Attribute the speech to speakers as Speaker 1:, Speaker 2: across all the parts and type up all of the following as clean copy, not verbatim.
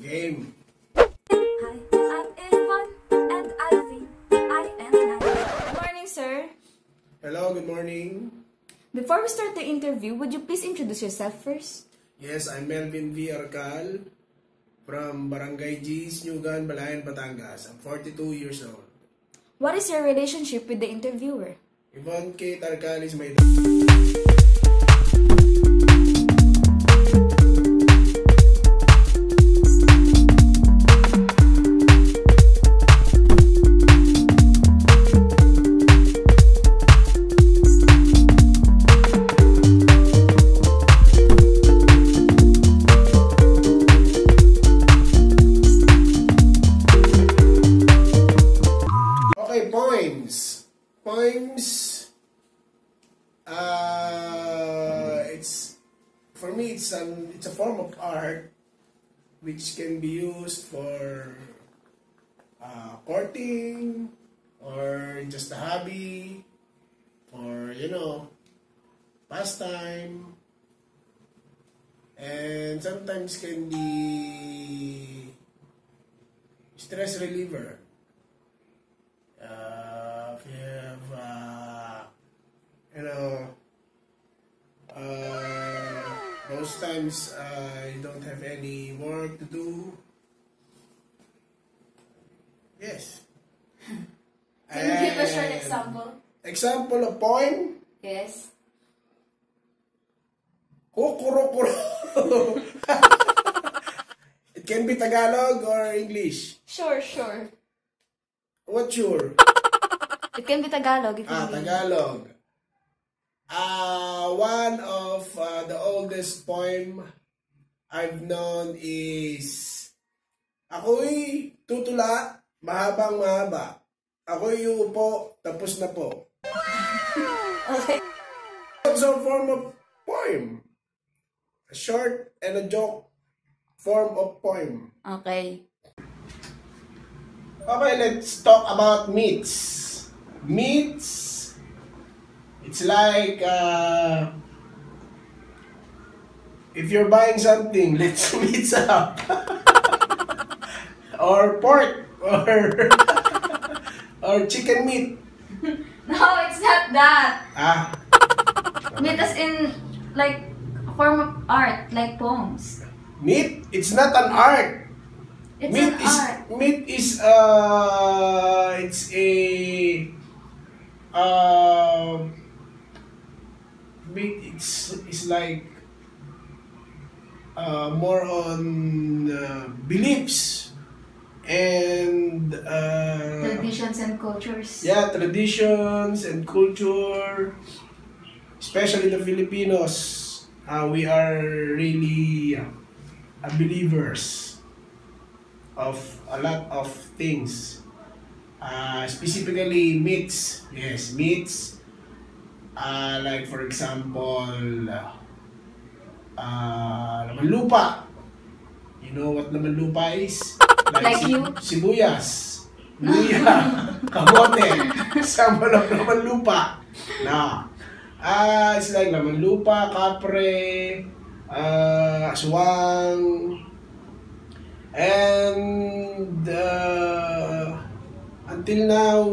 Speaker 1: Game.
Speaker 2: Hi, I'm Evan and Ivy. I am 9. Good morning, sir.
Speaker 1: Hello, good morning.
Speaker 2: Before we start the interview, would you please introduce yourself first?
Speaker 1: Yes, I'm Melvin V. Arcal from Barangay G's, Nyugan, Balayan, Batangas. I'm 42 years old.
Speaker 2: What is your relationship with the interviewer?
Speaker 1: Yvonne K. Arcal is my poems. Poems, it's for me. It's a form of art which can be used for courting or just a hobby or pastime, and sometimes can be stress reliever. If you have, most times you don't have any work to do. Yes.
Speaker 2: Can you give a short example?
Speaker 1: Example of poem?
Speaker 2: Yes.
Speaker 1: Kukurukuro. It can be Tagalog or English.
Speaker 2: Sure.
Speaker 1: What's your?
Speaker 2: It can be Tagalog. It can be
Speaker 1: Tagalog. One of the oldest poem I've known is ako'y tutula, mahabang mahaba. Ako'y uupo, tapos na po.
Speaker 2: Okay.
Speaker 1: It's a form of poem. A short and a joke form of poem.
Speaker 2: Okay.
Speaker 1: Okay, let's talk about meats. Meats, it's like if you're buying something, let's meet up. Or pork, or chicken meat.
Speaker 2: No, it's not that. Meat as in like a form of art, like poems.
Speaker 1: Meat, it's not an art.
Speaker 2: It's an art.
Speaker 1: Meat is it's a meat. It's like more on beliefs and
Speaker 2: Traditions and cultures.
Speaker 1: yeah, traditions and culture, especially the Filipinos. We are really believers of a lot of things, specifically meats. Yes, meats. Like for example, laman lupa. You know what laman lupa is?
Speaker 2: Like you?
Speaker 1: Sibuyas, luya, kamote. Example of laman lupa. No. It's like laman lupa, kapre, aswang. And until now,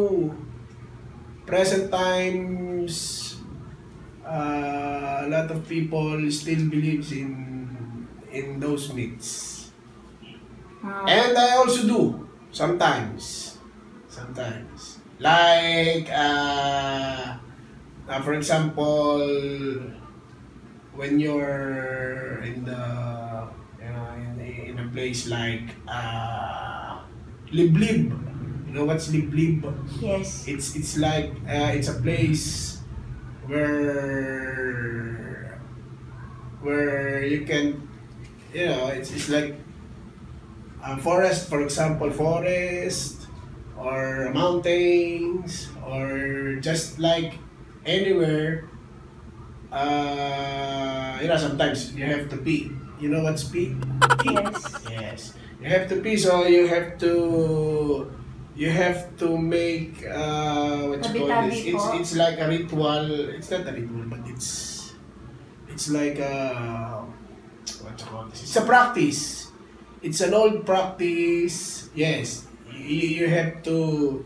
Speaker 1: present times, a lot of people still believes in those myths. And I also do sometimes. Like for example, when you're in a place like Liblib. You know what's Liblib?
Speaker 2: Yes.
Speaker 1: It's like it's a place where you can, it's like a forest, for example, forest or mountains or just like anywhere. Sometimes you have to pee. You know what's pee? Yes. You have to pee, so you have to make what you call this? It's like a ritual. It's not a ritual, but it's like a what you call this? It's a practice. it's an old practice. Yes, you have to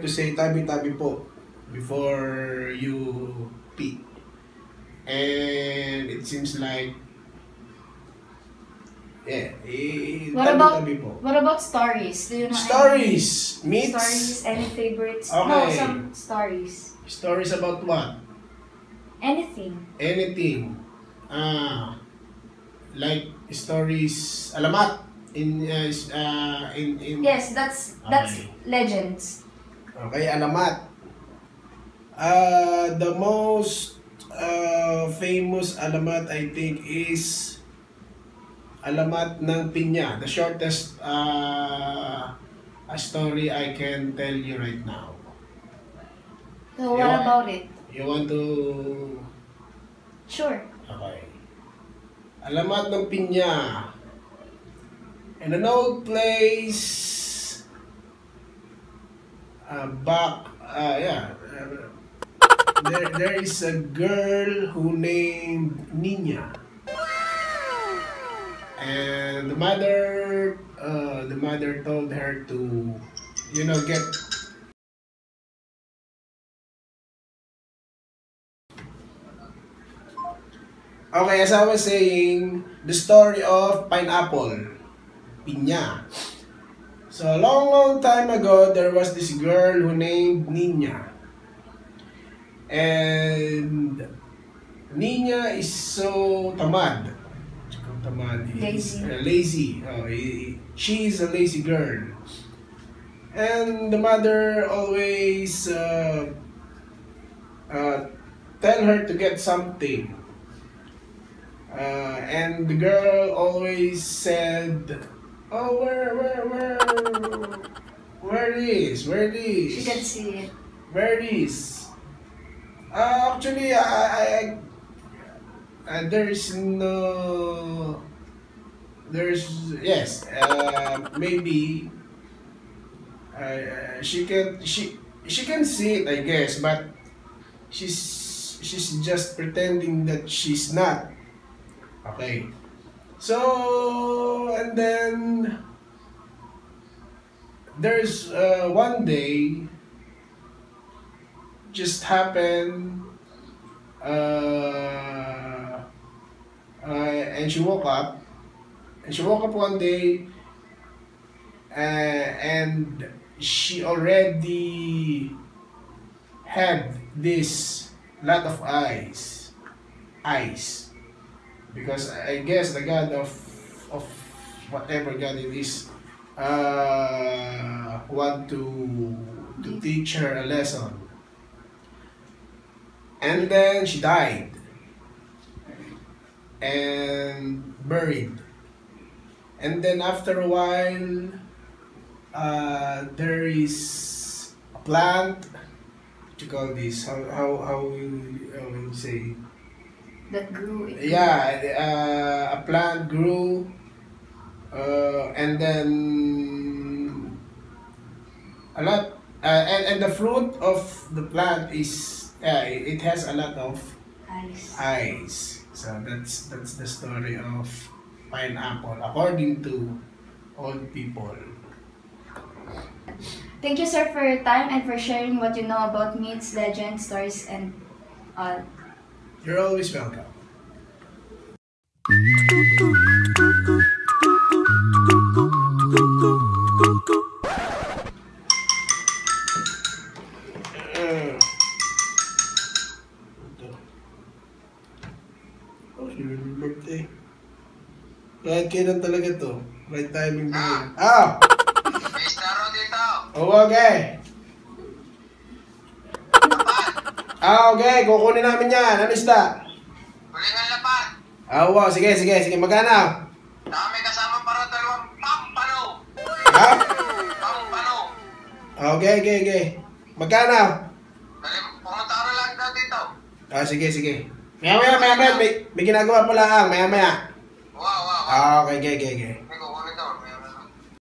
Speaker 1: say tabi-tabi po before you pee. And it seems like tabi-tabi po.
Speaker 2: What about stories? Do you know
Speaker 1: Stories, myths.
Speaker 2: Stories, any favorites?
Speaker 1: Okay.
Speaker 2: No, some stories.
Speaker 1: Stories about what?
Speaker 2: Anything.
Speaker 1: Anything. Like stories, alamat in
Speaker 2: Yes, that's
Speaker 1: Okay.
Speaker 2: legends.
Speaker 1: Okay, alamat. The most famous alamat I think is alamat ng pinya. The shortest story I can tell you right now.
Speaker 2: So what about it?
Speaker 1: You want to...
Speaker 2: Sure.
Speaker 1: Okay. Alamat ng pinya. In an old place, there is a girl who named Nina, and the mother told her to, get. Okay, as I was saying, the story of pineapple, pinya. So a long time ago, there was this girl who named Nina. And Nina is so tamad. Lazy. She is a lazy girl. And the mother always tell her to get something. And the girl always said, "Oh, where is?
Speaker 2: She can see it.
Speaker 1: Where is?" Actually, maybe she can see it, I guess, but she's just pretending that she's not. Okay. So, and then there's one day just happened, and she woke up one day, and she already had this lot of eyes, because I guess the god of whatever god it is want to teach her a lesson. And then she died and buried. And then after a while, there is a plant. What you call this? How you say?
Speaker 2: That grew.
Speaker 1: Yeah, a plant grew, and then a lot, and the fruit of the plant is. It has a lot of eyes. So that's the story of pineapple, according to old people.
Speaker 2: Thank you, sir, for your time and for sharing what you know about myths, legends, stories, and all.
Speaker 1: You're always welcome. Birthday. Kahit kailan talaga to. Right timing na yun.
Speaker 3: May staro dito.
Speaker 1: Okay. Okay. Kukunin namin yan. Ano isda?
Speaker 3: Hulingan lapat.
Speaker 1: Wow. Sige. Magkano?
Speaker 3: Dami kasama para dalawang pampano.
Speaker 1: Ha?
Speaker 3: Pampano.
Speaker 1: Okay. Magkano?
Speaker 3: Pumunta ka na lang daw dito.
Speaker 1: Sige. Maya. May ginagawa pala ang. Maya.
Speaker 3: Wow.
Speaker 1: Okay.